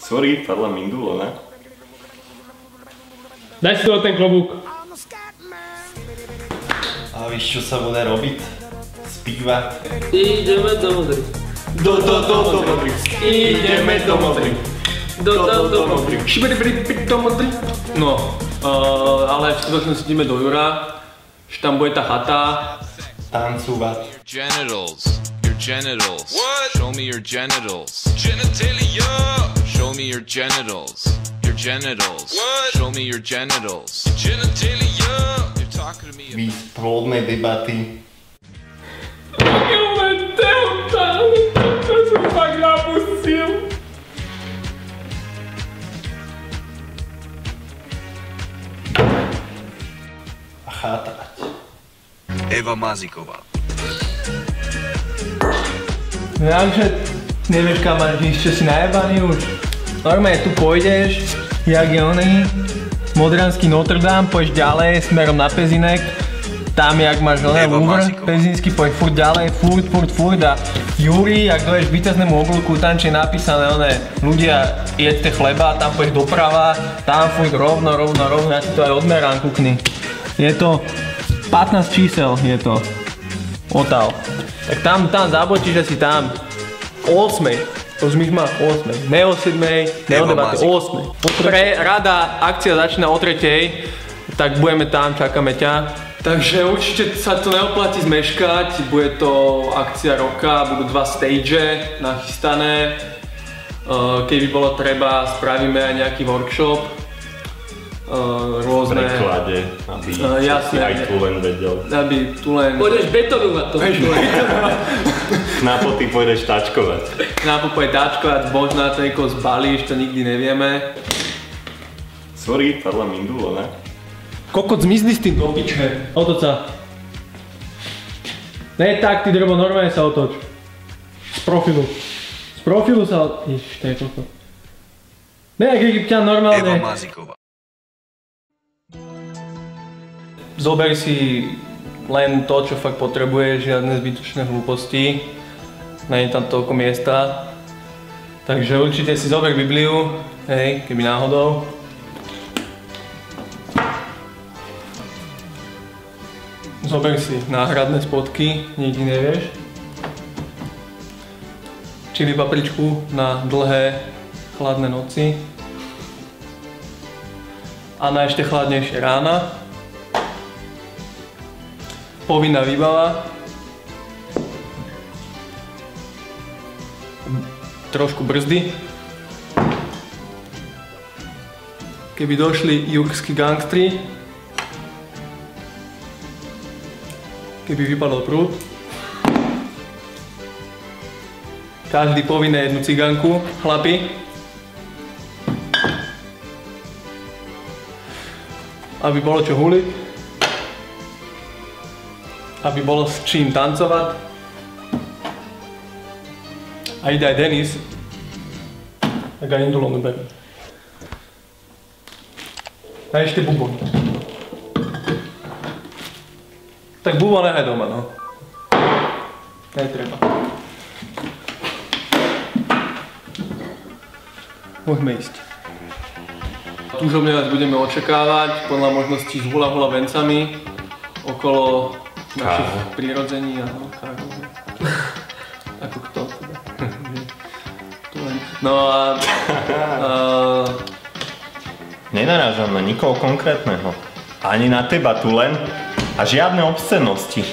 Sorry, padla mindulo, ne? Daj si toho ten klobúk. A víš, čo sa bude robiť? Spívať. Ideme do modry. Do modry. Ideme do modry. Do modry. Do modry. No, ale v skutočnosti ideme do Jura. Že tam bude tá chata. Tancúvať. Genitals. Your genitals. What? Show me your genitals. Genitalia. Show me your genitals. Your genitals. What? Show me your genitals. Genitalia. You're talking to me. Víc plodnej debaty. To som fakt napustil. A chátať. Eva Maziková. Ja, že nevieš kam máš ísť, čo si najebaný už. Normálne tu pôjdeš, jak je oný, Modranský Notre Dame, pôjdeš ďalej, smerom na Pezinek. Tam, jak máš oné Louvre, Pezinský, poď furt ďalej, furt a Juri, ak dojdeš k víťaznému oblúku, tam čo je napísané oné, ľudia, jedzte chleba, tam pôjdeš doprava, tam furt rovno, ja ti to aj odmerám, kukni. Je to 15 čísel, je to. Otav. Tak tam zabočíš asi tam. O 8. To už my má 8. Ne o 7, ne o 9, o 8. Rada, akcia začína o 3, tak budeme tam, čakáme ťa. Takže určite sa to neoplatí zmeškať, bude to akcia roka, budú 2 stage nachystané. Keby bolo treba, spravíme aj nejaký workshop. Rôzne... Preklade, aby jasne, aj Tulen vedel. Aby Tulen... Pôjdeš betonovať to. Na poty pôjdeš tačkovať. Na poty tačkovať, možno to niekoho zbalíš, to nikdy nevieme. Sorry, padla mindulo, ne? Kokot, zmizli s tým do piče. Otoč sa. Ne tak, ty drbo, normálne sa otoč. Z profilu. Z profilu sa... Ježiš, to je kokot. Ne, keď ťa normálne... Eva Maziková. Zober si len to, čo fakt potrebuješ, žiadne zbytočné hlúposti. Nie je tam toľko miesta. Takže určite si zober Bibliu, hej, keby náhodou. Zober si náhradné spotky, nikdy nevieš. Čili papričku na dlhé, chladné noci. A na ešte chladnejšie rána. Povinná výbava. Trošku brzdy. Keby došli jurskí gangstri. Keby vypadol prúd. Každý povinné jednu ciganku, chlapi. Aby bolo čo huliť. Aby bolo s čím tancovať. A ide aj Denis. Tak aj indulónu berú. A ešte bubon. Tak bubon nechaj doma, no. Netreba. Môžeme ísť. Túžobne vás budeme očakávať, podľa možností s hula vencami okolo našich prírodzení a ako kto teda. No a... Nenarážam na nikoho konkrétneho. Ani na teba, Tulen. A žiadne obscenosti.